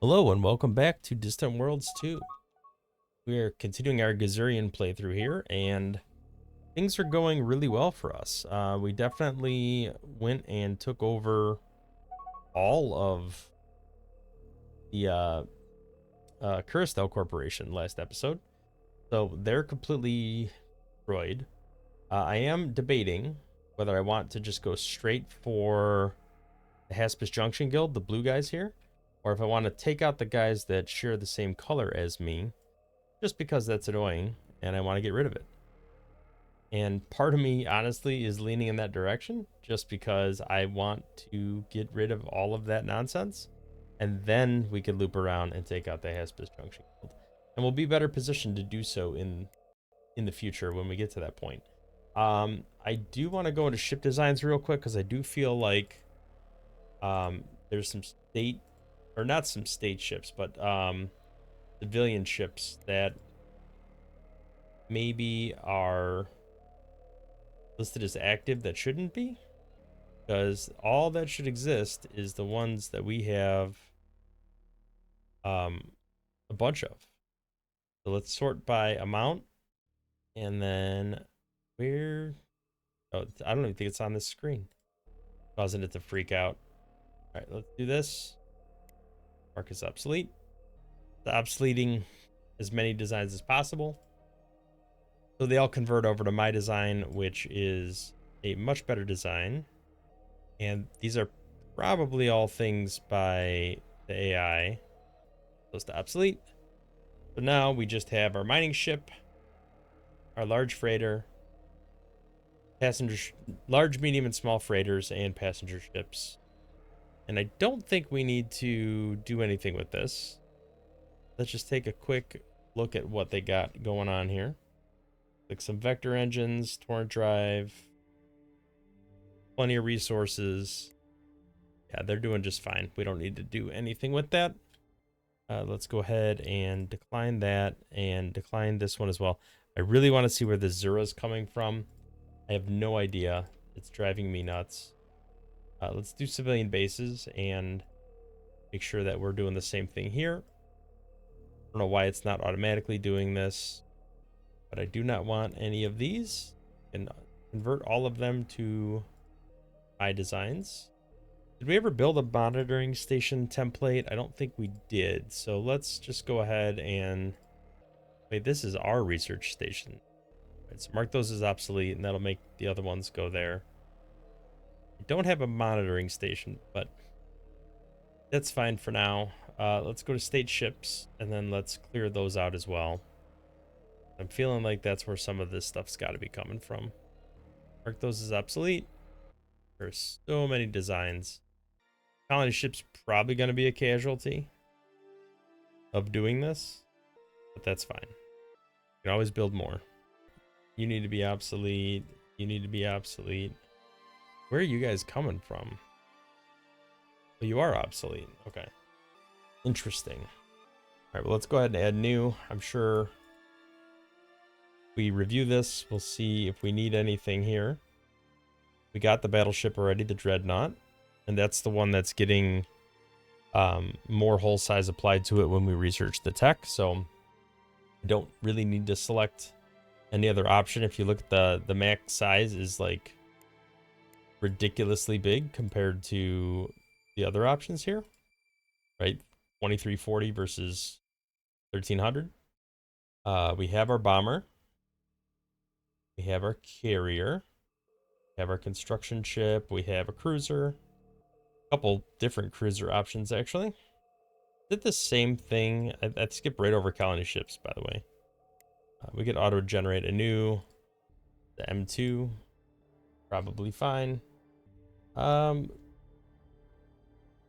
Hello and welcome back to Distant Worlds 2. We are continuing our Gizurean playthrough here, and things are going really well for us. We definitely went and took over all of the Kuristel Corporation last episode, so they're completely destroyed. I am debating whether I want to just go straight for the Haspis Junction Guild, the blue guys here, or if I want to take out the guys that share the same color as me, just because that's annoying and I want to get rid of it. And part of me, honestly, is leaning in that direction just because I want to get rid of all of that nonsense. And then we could loop around and take out the Haspis Junction Guild. And we'll be better positioned to do so in the future when we get to that point. I do want to go into ship designs real quick because I do feel like there's some state, or not some state ships, but civilian ships that maybe are listed as active that shouldn't be, because all that should exist is the ones that we have a bunch of. So let's sort by amount, and then where, oh, I don't even think it's on this screen, causing it to freak out. All right, let's do this. Mark is obsolete. The obsoleting as many designs as possible. So they all convert over to my design, which is a much better design. And these are probably all things by the AI. Supposed to obsolete. So now we just have our mining ship, our large freighter, large, medium, and small freighters, and passenger ships. And I don't think we need to do anything with this. Let's just take a quick look at what they got going on here. Like some vector engines, torrent drive, plenty of resources. Yeah, they're doing just fine. We don't need to do anything with that. Let's go ahead and decline that and decline this one as well. I really want to see where the Zura is coming from. I have no idea. It's driving me nuts. Let's do civilian bases and make sure that we're doing the same thing here. I don't know why it's not automatically doing this, but I do not want any of these, and convert all of them to my designs. Did we ever build a monitoring station template? I don't think we did. So let's just go ahead and wait, this is our research station. Right, so mark those as obsolete, and that'll make the other ones go there. I don't have a monitoring station, but that's fine for now. Let's go to state ships, and then let's clear those out as well. I'm feeling like that's where some of this stuff's got to be coming from. Mark those as obsolete. There's so many designs. Colony ship's probably going to be a casualty of doing this, but that's fine. You can always build more. You need to be obsolete. You need to be obsolete. Where are you guys coming from? Oh, you are obsolete. Okay. Interesting. All right, well, let's go ahead and add new. I'm sure if we review this, we'll see if we need anything here. We got the battleship already, the Dreadnought. And that's the one that's getting more hull size applied to it when we research the tech. So I don't really need to select any other option. If you look at the max size is like ridiculously big compared to the other options here, right? 2340 versus 1300. We have our bomber. We have our carrier. We have our construction ship. We have a cruiser. Couple different cruiser options actually. Did the same thing. I skipped right over colony ships, by the way. We could auto generate a new, the M2, probably fine.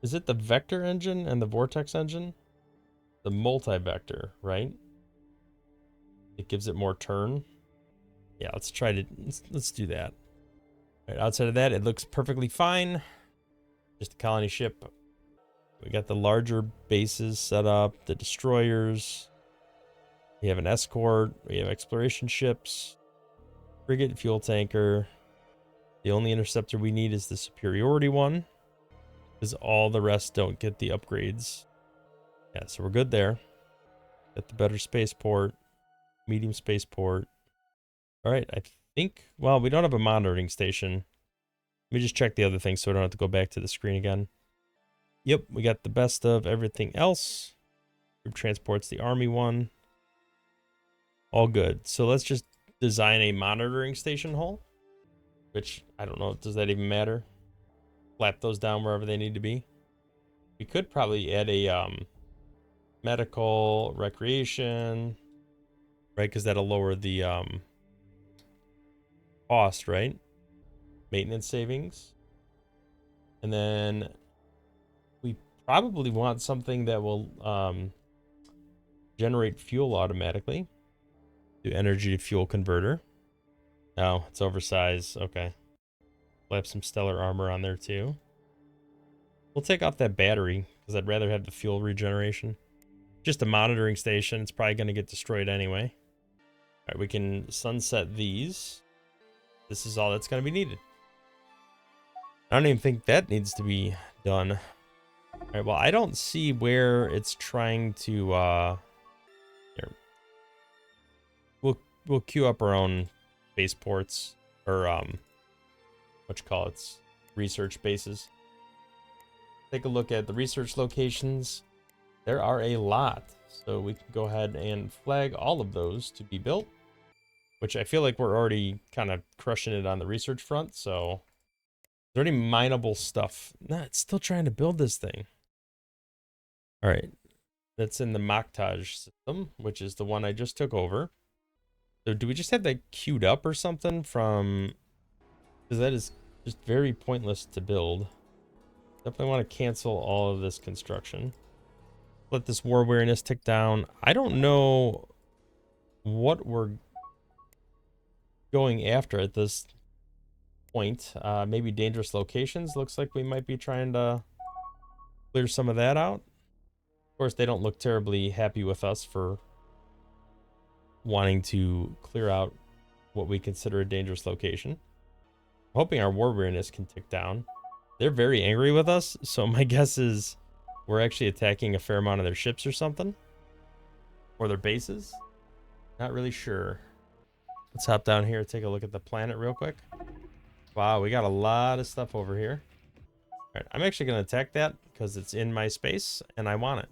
Is it the vector engine and the vortex engine? The multi-vector, right? It gives it more turn. Yeah, let's try to let's do that. All right, outside of that, it looks perfectly fine. Just a colony ship. We got the larger bases set up, the destroyers. We have an escort. We have exploration ships, frigate, fuel tanker. The only interceptor we need is the superiority one, because all the rest don't get the upgrades Yeah, so we're good there. Got the better spaceport, medium spaceport. All right, I think, well, we don't have a monitoring station. Let me just check the other things so I don't have to go back to the screen again. Yep, we got the best of everything else. Group transport's the army one. All good. So let's just design a monitoring station hull, which I don't know, does that even matter? Flap those down wherever they need to be. We could probably add a medical recreation, right? Because that'll lower the cost, right? Maintenance savings. And then we probably want something that will generate fuel automatically. Do energy to fuel converter. Oh, it's oversized. Okay. We'll have some stellar armor on there too. We'll take off that battery because I'd rather have the fuel regeneration. Just a monitoring station. It's probably going to get destroyed anyway. All right, we can sunset these. This is all that's going to be needed. I don't even think that needs to be done. All right, well, I don't see where it's trying to here. We'll queue up our own spaceports or what you call it, research bases. Take a look at the research locations. There are a lot, so we can go ahead and flag all of those to be built, which I feel like we're already kind of crushing it on the research front. So is there any mineable stuff? Nah, it's still trying to build this thing. All right, that's in the Maktaj system, which is the one I just took over. So do we just have that queued up or something from, because that is just very pointless to build. Definitely want to cancel all of this construction. Let this war weariness tick down. I don't know what we're going after at this point. Maybe dangerous locations. Looks like we might be trying to clear some of that out. Of course, they don't look terribly happy with us for wanting to clear out what we consider a dangerous location. I'm hoping our war weariness can tick down. They're very angry with us, so my guess is we're actually attacking a fair amount of their ships or something. Or their bases. Not really sure. Let's hop down here and take a look at the planet real quick. Wow, we got a lot of stuff over here. All right, I'm actually going to attack that because it's in my space and I want it.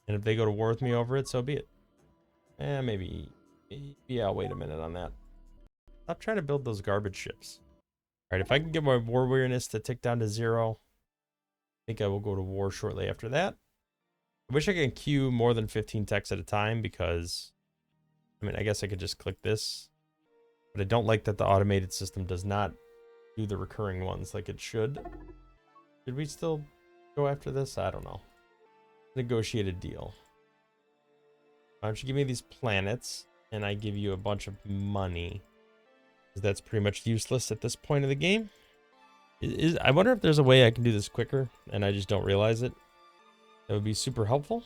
And if they go to war with me over it, so be it. Maybe. Yeah, I'll wait a minute on that. Stop trying to build those garbage ships. All right, if I can get my war weariness to tick down to 0, I think I will go to war shortly after that. I wish I could queue more than 15 techs at a time because, I mean, I guess I could just click this. But I don't like that the automated system does not do the recurring ones like it should. Should we still go after this? I don't know. Negotiate a deal. Why don't you give me these planets and I give you a bunch of money? Because that's pretty much useless at this point of the game. I wonder if there's a way I can do this quicker and I just don't realize it. That would be super helpful.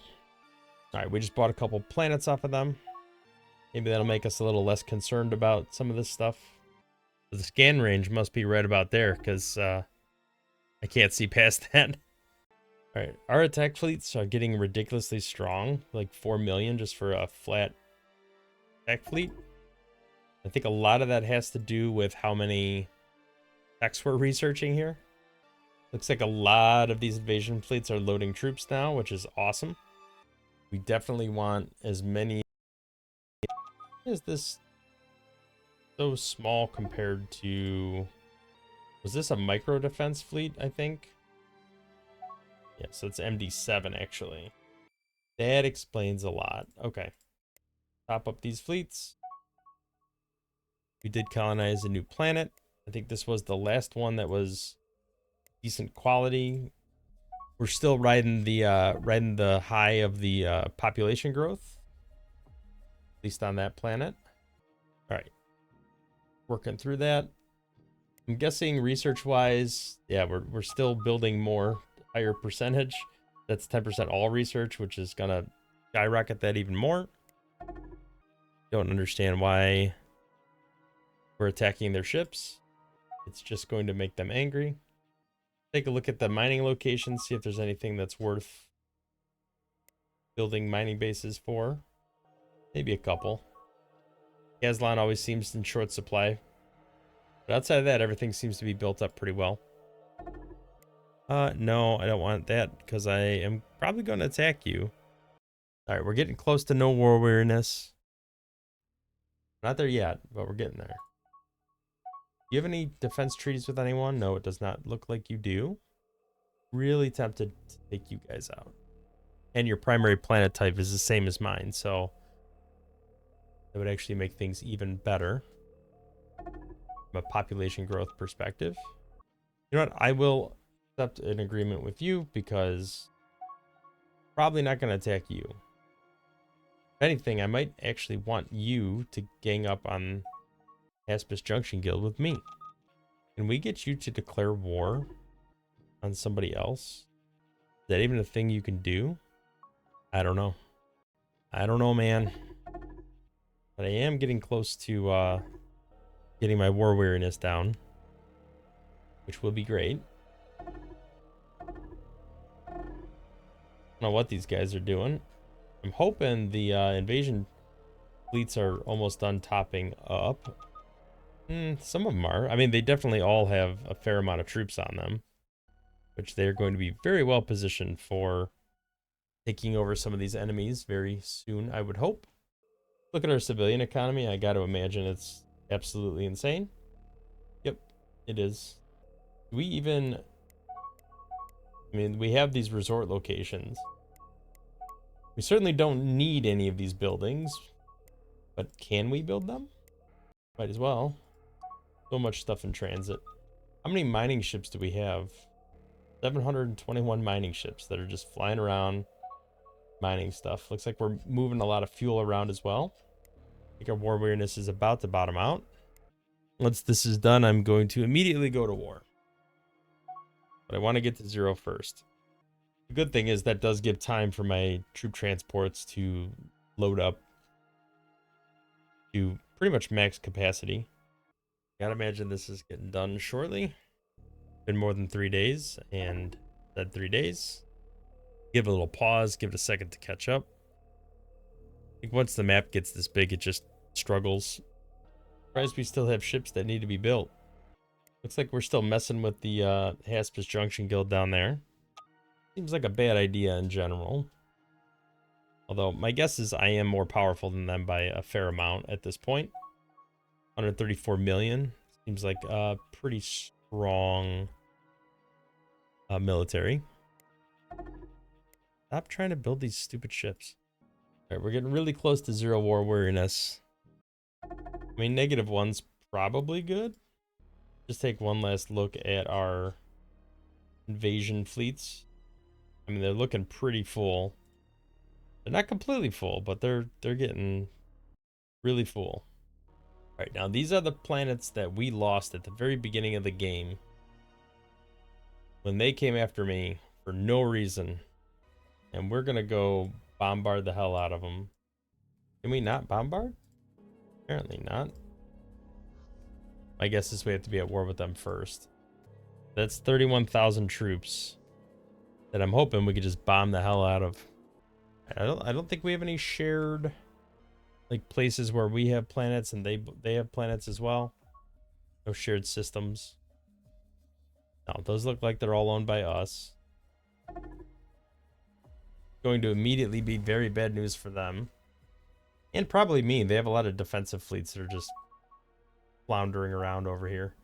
All right, we just bought a couple planets off of them. Maybe that'll make us a little less concerned about some of this stuff. The scan range must be right about there because I can't see past that. All right, our attack fleets are getting ridiculously strong, like 4 million just for a flat attack fleet. I think a lot of that has to do with how many techs we're researching here. Looks like a lot of these invasion fleets are loading troops now, which is awesome. We definitely want as many. Is this so small compared to, was this a micro defense fleet? I think. Yeah, so it's MD7 actually. That explains a lot. Okay, top up these fleets. We did colonize a new planet. I think this was the last one that was decent quality. We're still riding the high of the population growth, at least on that planet. All right, working through that. I'm guessing research-wise, yeah, we're still building more, higher percentage. That's 10% all research, which is gonna skyrocket that even more. Don't understand why we're attacking their ships. It's just going to make them angry. Take a look at the mining locations, see if there's anything that's worth building mining bases for. Maybe a couple. Gazlan always seems in short supply. But outside of that, everything seems to be built up pretty well. No, I don't want that because I am probably going to attack you. Alright, we're getting close to no war weariness. Not there yet, but we're getting there. Do you have any defense treaties with anyone? No, it does not look like you do. Really tempted to take you guys out. And your primary planet type is the same as mine, so that would actually make things even better from a population growth perspective. You know what? I will accept an agreement with you because probably not going to attack you. If anything, I might actually want you to gang up on Aspis Junction Guild with me. Can we get you to declare war on somebody else? Is that even a thing you can do? I don't know. I don't know, man. But I am getting close to getting my war weariness down, which will be great. I don't know what these guys are doing. I'm hoping the invasion fleets are almost done topping up. Some of them are. I mean, they definitely all have a fair amount of troops on them, which they're going to be very well positioned for taking over some of these enemies very soon, I would hope. Look at our civilian economy. I got to imagine it's absolutely insane. Yep, it is. We even... I mean, we have these resort locations. We certainly don't need any of these buildings, but can we build them? Might as well. So much stuff in transit. How many mining ships do we have? 721 mining ships that are just flying around mining stuff. Looks like we're moving a lot of fuel around as well. I think our war weariness is about to bottom out. Once this is done, I'm going to immediately go to war. But I want to get to 0 first. The good thing is that does give time for my troop transports to load up to pretty much max capacity. Gotta imagine this is getting done shortly. Been more than 3 days, and said 3 days. Give a little pause, give it a second to catch up. I think once the map gets this big, it just struggles. Surprised we still have ships that need to be built. Looks like we're still messing with the Aspis Junction Guild down there. Seems like a bad idea in general. Although my guess is I am more powerful than them by a fair amount at this point. 134 million. Seems like a pretty strong military. Stop trying to build these stupid ships. Alright, we're getting really close to 0 war weariness. I mean, -1's probably good. Just take one last look at our invasion fleets. I mean, they're looking pretty full. They're not completely full, but they're getting really full. All right, now these are the planets that we lost at the very beginning of the game when they came after me for no reason, and we're gonna go bombard the hell out of them. Can we not bombard? Apparently not. My guess is we have to be at war with them first. That's 31,000 troops that I'm hoping we could just bomb the hell out of. I don't think we have any shared like places where we have planets and they have planets as well. No shared systems. No, those look like they're all owned by us. Going to immediately be very bad news for them. And probably me. They have a lot of defensive fleets that are just floundering around over here.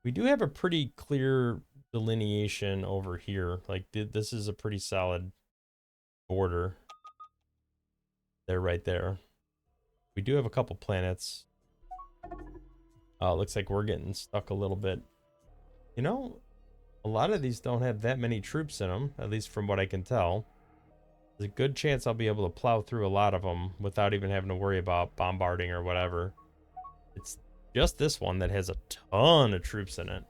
We do have a pretty clear delineation over here. Like this is a pretty solid border. They're right there. We do have a couple planets. Looks like we're getting stuck a little bit. You know, a lot of these don't have that many troops in them, at least from what I can tell. There's a good chance I'll be able to plow through a lot of them without even having to worry about bombarding or whatever. It's just this one that has a ton of troops in it.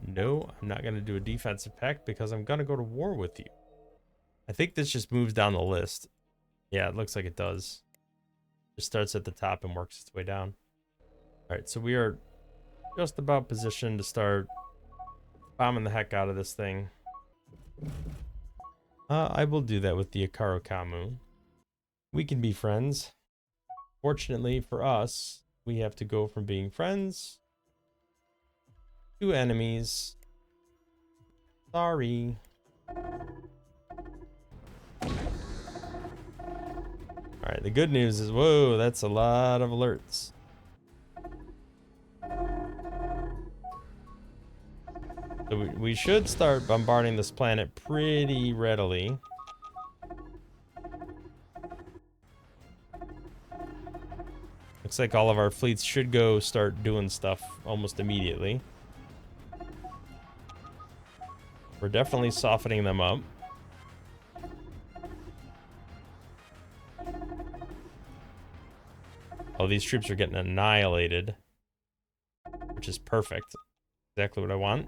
No, I'm not going to do a defensive pact because I'm going to go to war with you. I think this just moves down the list. Yeah, it looks like it does. Just starts at the top and works its way down. All right, so we are just about positioned to start bombing the heck out of this thing. I will do that with the Akaro Kamu. We can be friends. Fortunately for us, we have to go from being friends to enemies. Sorry. Alright, the good news is, whoa, that's a lot of alerts. So we should start bombarding this planet pretty readily. Looks like all of our fleets should go start doing stuff almost immediately. We're definitely softening them up. Oh, these troops are getting annihilated, which is perfect. Exactly what I want.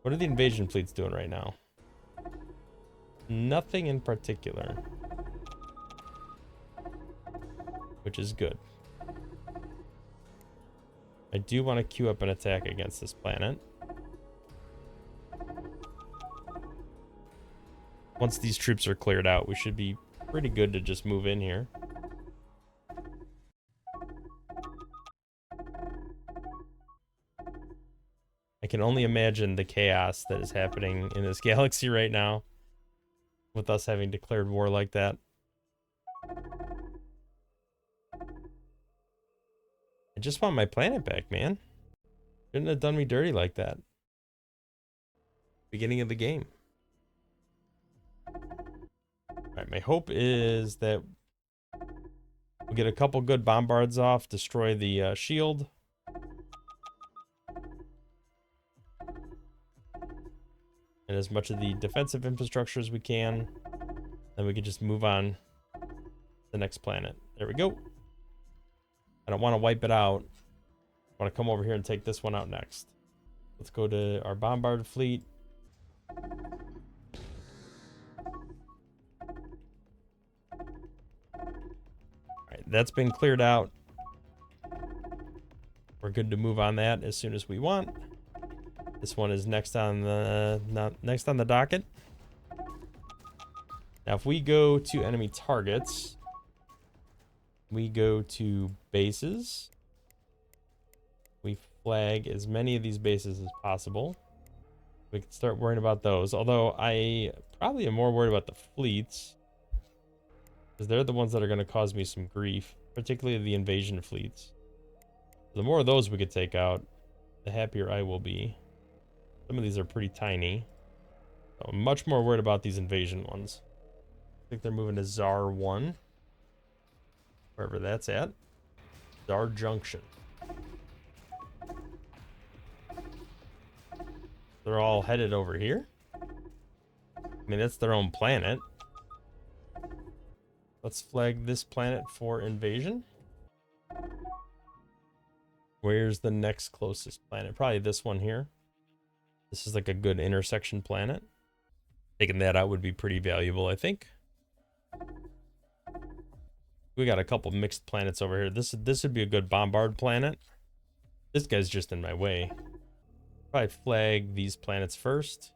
What are the invasion fleets doing right now? Nothing in particular, which is good. I do want to queue up an attack against this planet. Once these troops are cleared out, we should be pretty good to just move in here. I can only imagine the chaos that is happening in this galaxy right now with us having declared war like that. I just want my planet back, man. Shouldn't have done me dirty like that. Beginning of the game. Alright, my hope is that we'll get a couple good bombards off, destroy the shield. And as much of the defensive infrastructure as we can. Then we can just move on to the next planet. There we go. I don't want to wipe it out. I want to come over here and take this one out next. Let's go to our bombard fleet. Alright, that's been cleared out. We're good to move on that as soon as we want. This one is next on the docket. Now, if we go to enemy targets, we go to bases. We flag as many of these bases as possible. We can start worrying about those. Although I probably am more worried about the fleets, because they're the ones that are going to cause me some grief, particularly the invasion fleets. The more of those we could take out, the happier I will be. Some of these are pretty tiny. So I'm much more worried about these invasion ones. I think they're moving to Czar 1. Wherever that's at. Czar Junction. They're all headed over here. I mean, that's their own planet. Let's flag this planet for invasion. Where's the next closest planet? Probably this one here. This is like a good intersection planet. Taking that out would be pretty valuable, I think. We got a couple mixed planets over here. This would be a good bombard planet. This guy's just in my way. Probably flag these planets first.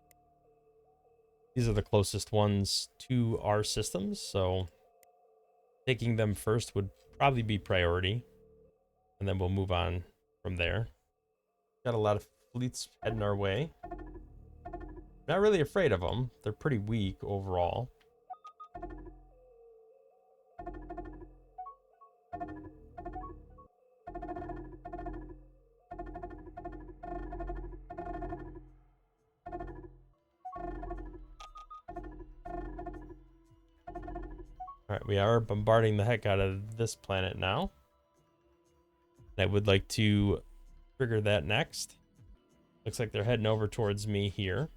These are the closest ones to our systems, so taking them first would probably be priority. And then we'll move on from there. Got a lot of fleets heading our way. Not really afraid of them. They're pretty weak overall. Alright, we are bombarding the heck out of this planet now. I would like to trigger that next. Looks like they're heading over towards me here.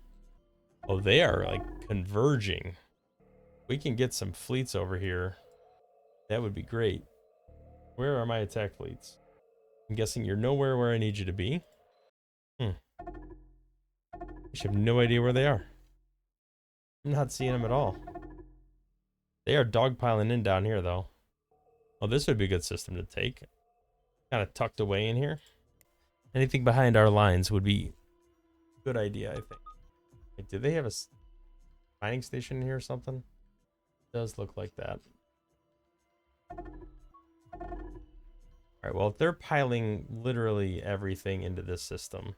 Oh, they are like converging. We can get some fleets over here. That would be great. Where are my attack fleets? I'm guessing you're nowhere where I need you to be. I have no idea where they are. I'm not seeing them at all. They are dogpiling in down here, though. Oh, this would be a good system to take. Kind of tucked away in here. Anything behind our lines would be a good idea, I think. Wait, do they have a mining station here or something? It does look like that. Alright, well, if they're piling literally everything into this system,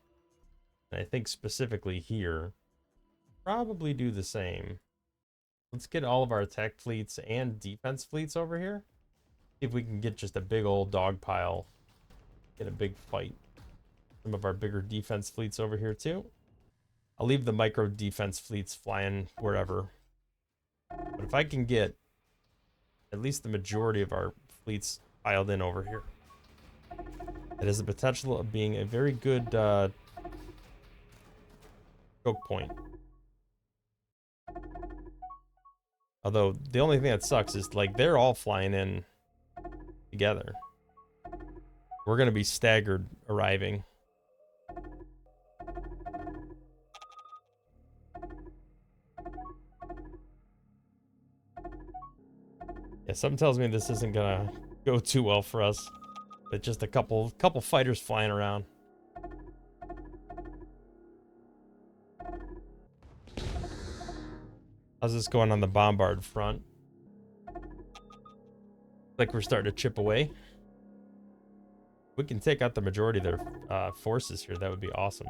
and I think specifically here, probably do the same. Let's get all of our attack fleets and defense fleets over here. See if we can get just a big old dog pile. Get a big fight. Some of our bigger defense fleets over here too. I'll leave the micro defense fleets flying wherever. But if I can get at least the majority of our fleets piled in over here, it has the potential of being a very good choke point. Although the only thing that sucks is like they're all flying in together. We're gonna be staggered arriving. Yeah, something tells me this isn't gonna go too well for us. But just a couple fighters flying around. How's this going on the bombard front? Like we're starting to chip away. We can take out the majority of their forces here. That would be awesome.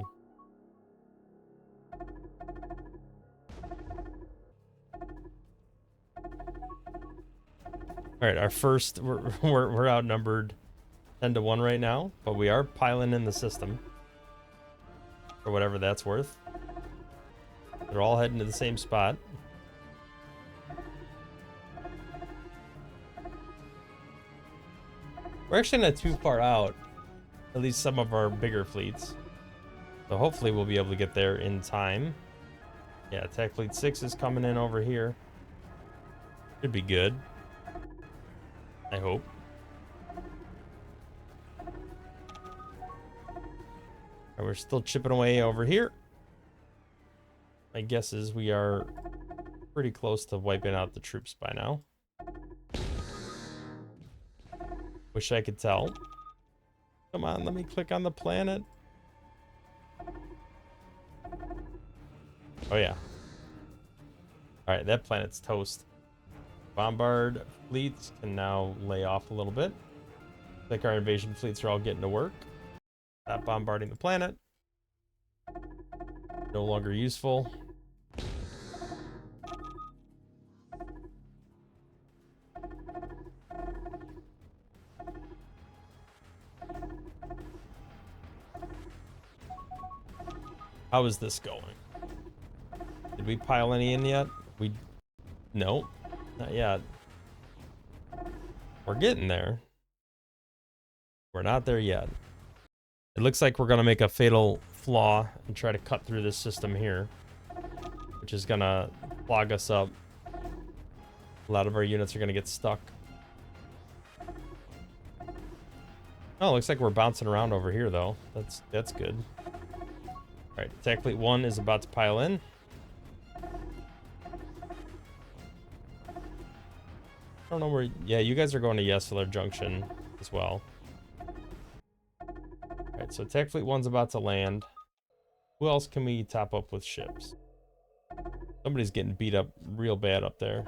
All right, our first we're outnumbered 10-1 right now, but we are piling in the system for whatever that's worth. They're all heading to the same spot. We're actually not too far out, at least some of our bigger fleets. So hopefully we'll be able to get there in time. Yeah, attack fleet 6 is coming in over here. Should be good. I hope. And we're still chipping away over here. My guess is we are pretty close to wiping out the troops by now. Wish I could tell. Come on, let me click on the planet. Oh yeah. Alright, that planet's toast. Bombard fleets can now lay off a little bit. Like our invasion fleets are all getting to work. Stop bombarding the planet. No longer useful. How is this going? Did we pile any in yet? No, not yet. We're getting there. We're not there yet. It looks like we're gonna make a fatal flaw and try to cut through this system here, which is gonna clog us up. A lot of our units are gonna get stuck. Oh, looks like we're bouncing around over here though. That's good. All right, attack fleet 1 is about to pile in. I don't know where. Yeah, you guys are going to Yesler Junction as well. All right, so attack fleet 1's about to land. Who else can we top up with ships? Somebody's getting beat up real bad up there.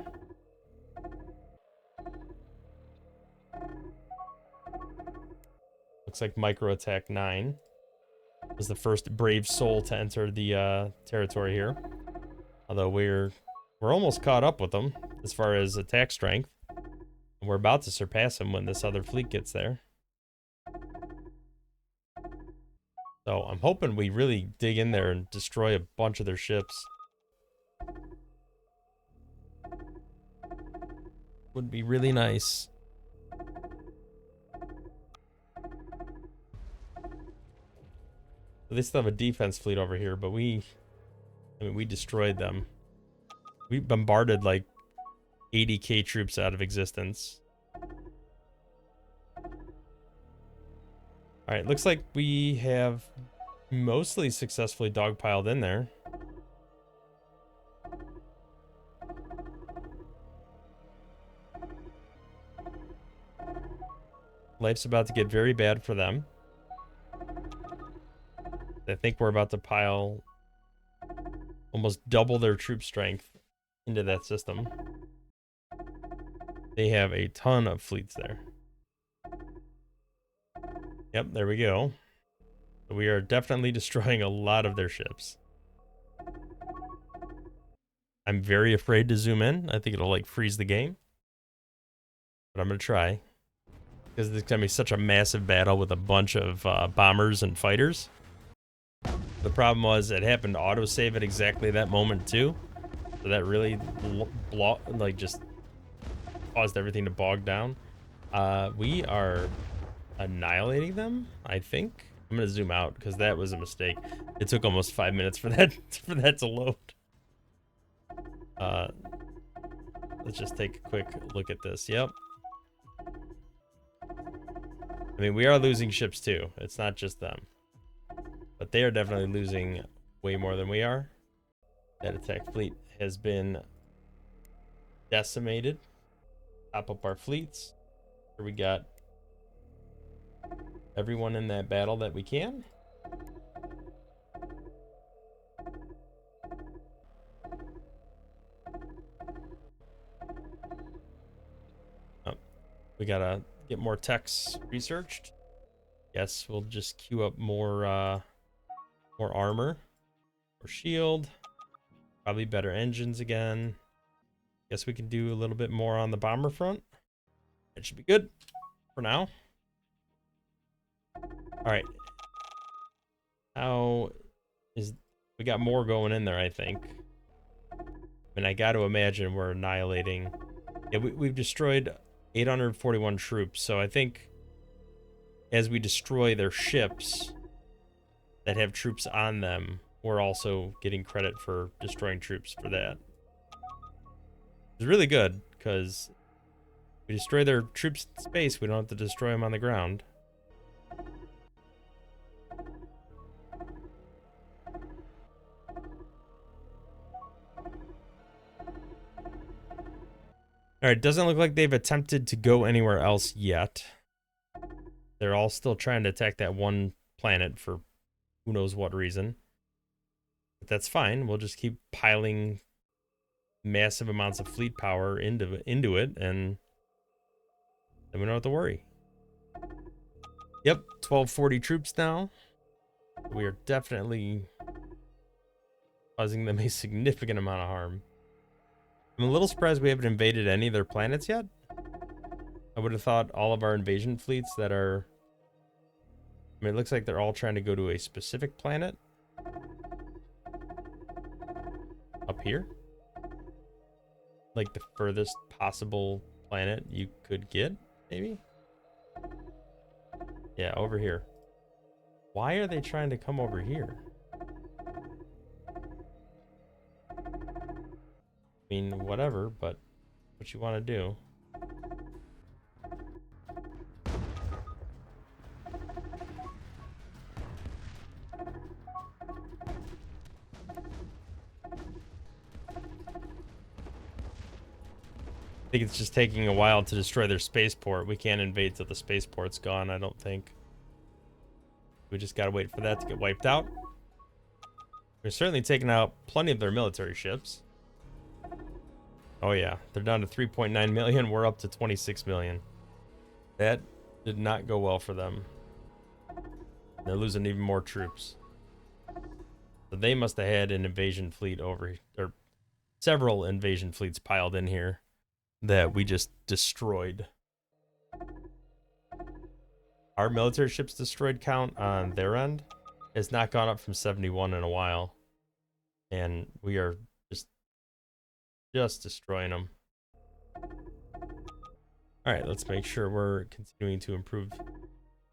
Looks like micro attack 9 was the first brave soul to enter the territory here. Although we're almost caught up with them as far as attack strength. And we're about to surpass them when this other fleet gets there. So I'm hoping we really dig in there and destroy a bunch of their ships. Would be really nice. They still have a defense fleet over here, but we destroyed them. We bombarded like 80k troops out of existence. Alright, looks like we have mostly successfully dogpiled in there. Life's about to get very bad for them. I think we're about to pile almost double their troop strength into that system. They have a ton of fleets there. Yep, there we go. We are definitely destroying a lot of their ships. I'm very afraid to zoom in. I think it'll like freeze the game. But I'm going to try. Because it's going to be such a massive battle with a bunch of bombers and fighters. The problem was it happened to autosave at exactly that moment too. So that really just caused everything to bog down. We are annihilating them, I think. I'm gonna zoom out because that was a mistake. It took almost 5 minutes for that to load. Let's just take a quick look at this. Yep. I mean, we are losing ships too. It's not just them. But they are definitely losing way more than we are. That attack fleet has been decimated. Top up our fleets. Here we got everyone in that battle that we can. Oh, we gotta get more techs researched. Yes, we'll just queue up more armor, or shield, probably better engines again. Guess we can do a little bit more on the bomber front. That should be good for now. All right. We got more going in there, I think. I mean, I got to imagine we're annihilating. Yeah, we've destroyed 841 troops, so I think as we destroy their ships that have troops on them, we're also getting credit for destroying troops for that. It's really good, because we destroy their troops in space, we don't have to destroy them on the ground. Alright, doesn't look like they've attempted to go anywhere else yet. They're all still trying to attack that one planet for who knows what reason. But that's fine. We'll just keep piling massive amounts of fleet power into it, and then we don't have to worry. Yep, 1240 troops now. We are definitely causing them a significant amount of harm. I'm a little surprised we haven't invaded any of their planets yet. I would have thought all of our invasion fleets that are... I mean, it looks like they're all trying to go to a specific planet. Up here. Like the furthest possible planet you could get, maybe? Yeah, over here. Why are they trying to come over here? I mean, whatever, but what you want to do. I think it's just taking a while to destroy their spaceport. We can't invade till the spaceport's gone, I don't think. We just gotta wait for that to get wiped out. We're certainly taking out plenty of their military ships. Oh yeah, they're down to 3.9 million. We're up to 26 million. That did not go well for them. They're losing even more troops. So they must have had an invasion fleet over, or several invasion fleets piled in here that we just destroyed. Our military ships destroyed count on their end has not gone up from 71 in a while. And we are just destroying them. Alright, let's make sure we're continuing to improve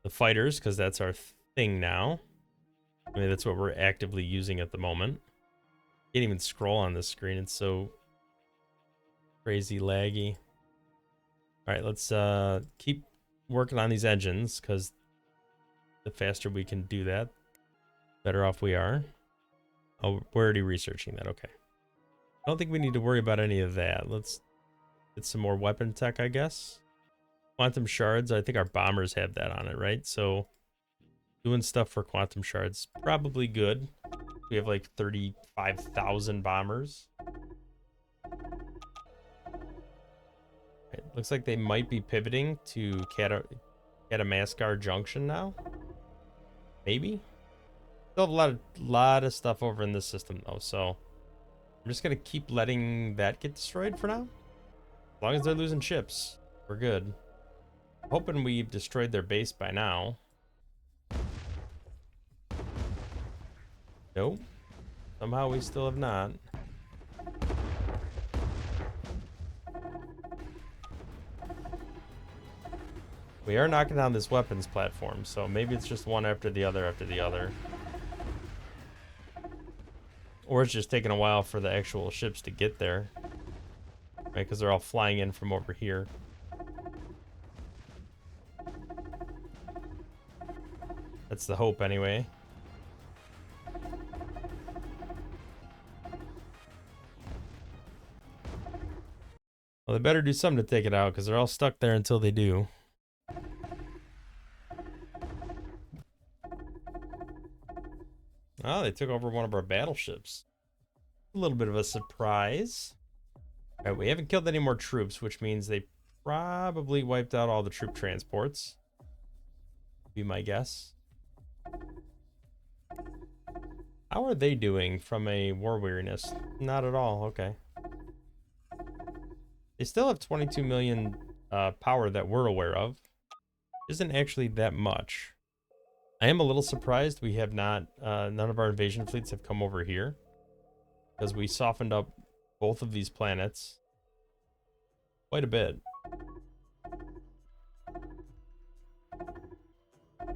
the fighters, because that's our thing now. I mean, that's what we're actively using at the moment. Can't even scroll on this screen, it's so crazy laggy. Alright, let's keep working on these engines, because the faster we can do that, better off we are. Oh, we're already researching that, okay. I don't think we need to worry about any of that. Let's get some more weapon tech, I guess. Quantum shards, I think our bombers have that on it, right? So Doing stuff for quantum shards. Probably good. We have like 35,000 bombers. It looks like they might be pivoting to Katamaskar Junction now. Maybe. Still have a lot of stuff over in this system though, so I'm just gonna keep letting that get destroyed for now. As long as they're losing ships, we're good. Hoping we've destroyed their base by now. Nope. Somehow we still have not. We are knocking down this weapons platform, so maybe it's just one after the other after the other. Or it's just taking a while for the actual ships to get there. Right, because they're all flying in from over here. That's the hope anyway. Well, they better do something to take it out, because they're all stuck there until they do. Oh, they took over one of our battleships. A little bit of a surprise. All right, we haven't killed any more troops, which means they probably wiped out all the troop transports. Be my guess. How are they doing from a war weariness? Not at all. Okay. They still have 22 million power that we're aware of. Isn't actually that much. I am a little surprised we have not, none of our invasion fleets have come over here. Because we softened up both of these planets quite a bit.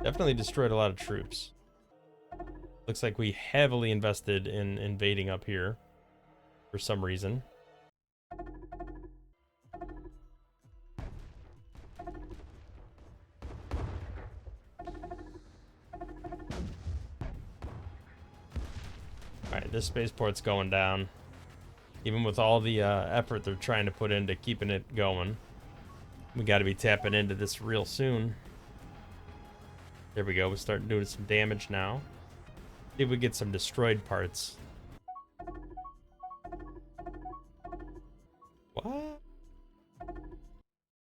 Definitely destroyed a lot of troops. Looks like we heavily invested in invading up here for some reason. Alright, this spaceport's going down. Even with all the effort they're trying to put into keeping it going. We got to be tapping into this real soon. There we go. We're starting doing some damage now. See if we get some destroyed parts. What?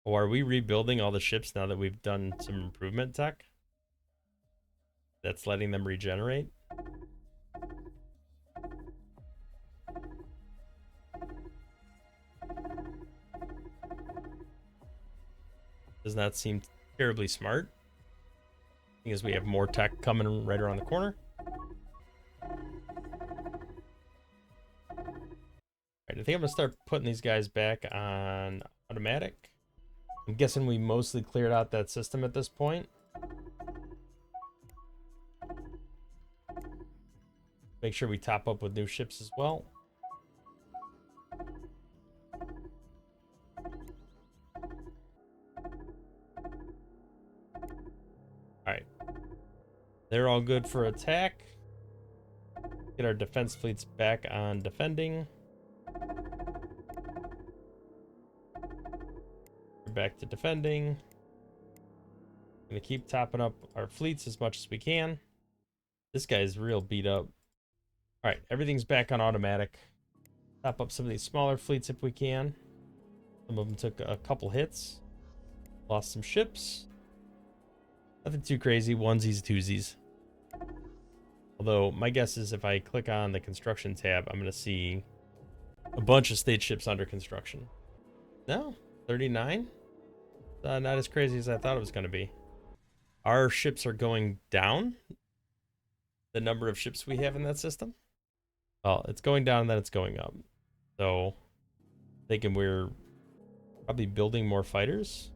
Oh, are we rebuilding all the ships now that we've done some improvement tech? That's letting them regenerate? Does not seem terribly smart. Because we have more tech coming right around the corner. Alright, I think I'm gonna start putting these guys back on automatic. I'm guessing we mostly cleared out that system at this point. Make sure we top up with new ships as well. Alright. They're all good for attack. Get our defense fleets back on defending. We're back to defending. Gonna keep topping up our fleets as much as we can. This guy's real beat up. Alright, everything's back on automatic. Top up some of these smaller fleets if we can. Some of them took a couple hits. Lost some ships. Nothing too crazy. Onesies, twosies. Although, my guess is if I click on the construction tab, I'm going to see a bunch of state ships under construction. No? 39? Not as crazy as I thought it was going to be. Our ships are going down? The number of ships we have in that system? Well, it's going down and then it's going up. So, thinking we're probably building more fighters.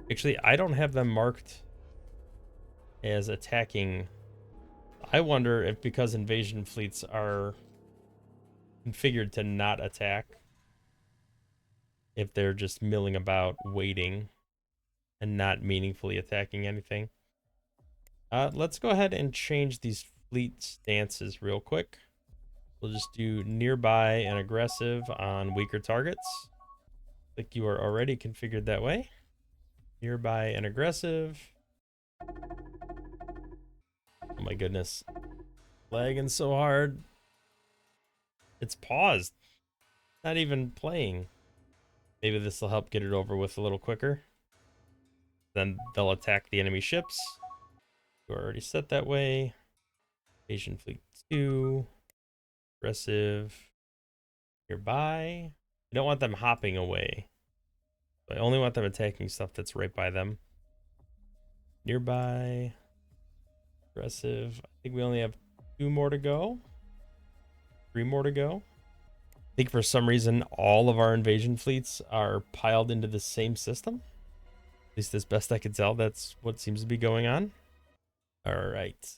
Actually, I don't have them marked as attacking. I wonder if because invasion fleets are configured to not attack, if they're just milling about, waiting, and not meaningfully attacking anything. Let's go ahead and change these fleet stances real quick. We'll just do nearby and aggressive on weaker targets. Like you are already configured that way. Nearby and aggressive. Oh my goodness. Lagging so hard. It's paused. Not even playing. Maybe this will help get it over with a little quicker. Then they'll attack the enemy ships. We're already set that way. Asian Fleet 2. Aggressive. Nearby. I don't want them hopping away. I only want them attacking stuff that's right by them. Nearby. Aggressive. I think we only have 2 more to go. 3 more to go. I think for some reason all of our invasion fleets are piled into the same system. At least as best I can tell, that's what seems to be going on. All right.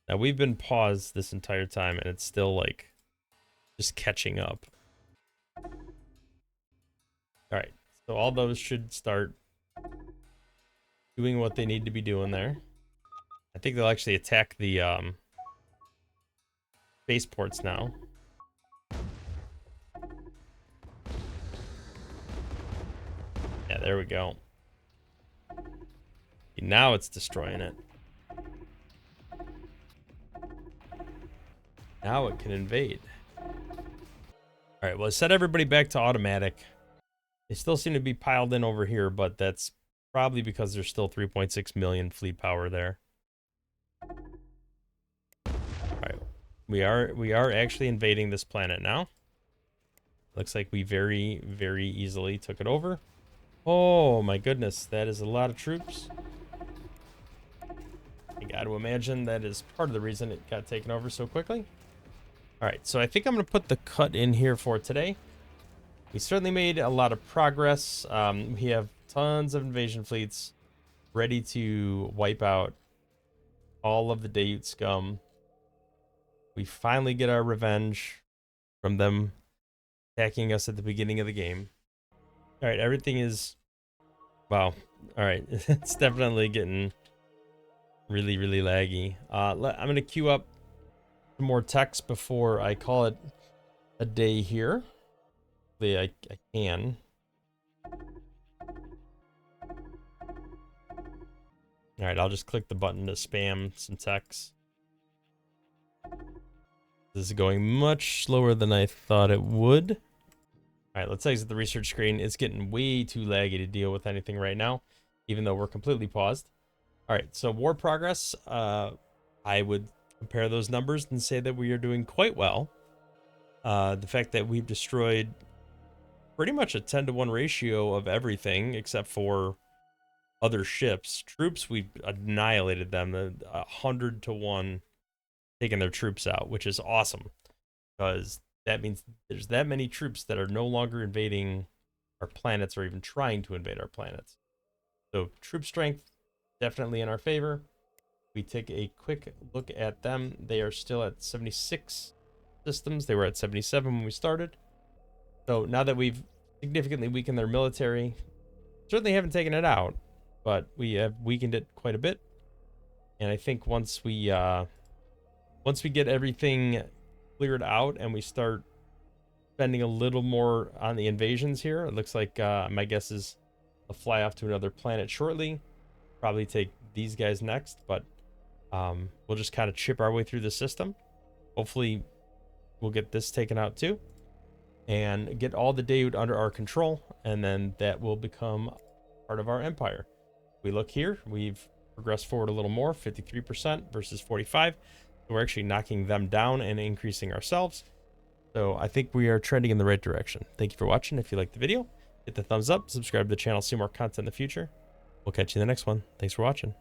Now we've been paused this entire time and it's still like just catching up. All right. So all those should start doing what they need to be doing there. I think they'll actually attack the spaceports now. Yeah, there we go. Now it's destroying it. Now it can invade. All right, well, I set everybody back to automatic. They still seem to be piled in over here, but that's probably because there's still 3.6 million fleet power there. All right, we are actually invading this planet now. Looks like we very, very easily took it over. Oh my goodness, that is a lot of troops. I got to imagine that is part of the reason it got taken over so quickly. All right, so I think I'm going to put the cut in here for today. We certainly made a lot of progress. We have tons of invasion fleets ready to wipe out all of the Dayut scum. We finally get our revenge from them attacking us at the beginning of the game. All right, everything is... Wow. All right, it's definitely getting really, really laggy. I'm going to queue up some more text before I call it a day here. Hopefully I can. All right, I'll just click the button to spam some text. This is going much slower than I thought it would. All right, let's exit the research screen. It's getting way too laggy to deal with anything right now, even though we're completely paused. All right, so war progress. I would compare those numbers and say that we are doing quite well. The fact that we've destroyed pretty much a 10-to-1 ratio of everything except for other ships. Troops, we've annihilated them, 100-to-1 taking their troops out, which is awesome because that means there's that many troops that are no longer invading our planets or even trying to invade our planets. So troop strength definitely in our favor. We take a quick look at them. They are still at 76 systems. They were at 77 when we started. So now that we've significantly weakened their military, certainly haven't taken it out, but we have weakened it quite a bit. And I think once we get everything cleared out and we start spending a little more on the invasions here, it looks like my guess is I'll fly off to another planet shortly. Probably take these guys next, but we'll just kind of chip our way through the system. Hopefully we'll get this taken out too and get all the Dayut under our control, and then that will become part of our empire. We look here, we've progressed forward a little more, 53% versus 45. So we're actually knocking them down and increasing ourselves. So I think we are trending in the right direction. Thank you for watching. If you liked the video, hit the thumbs up, subscribe to the channel, see more content in the future. We'll catch you in the next one. Thanks for watching.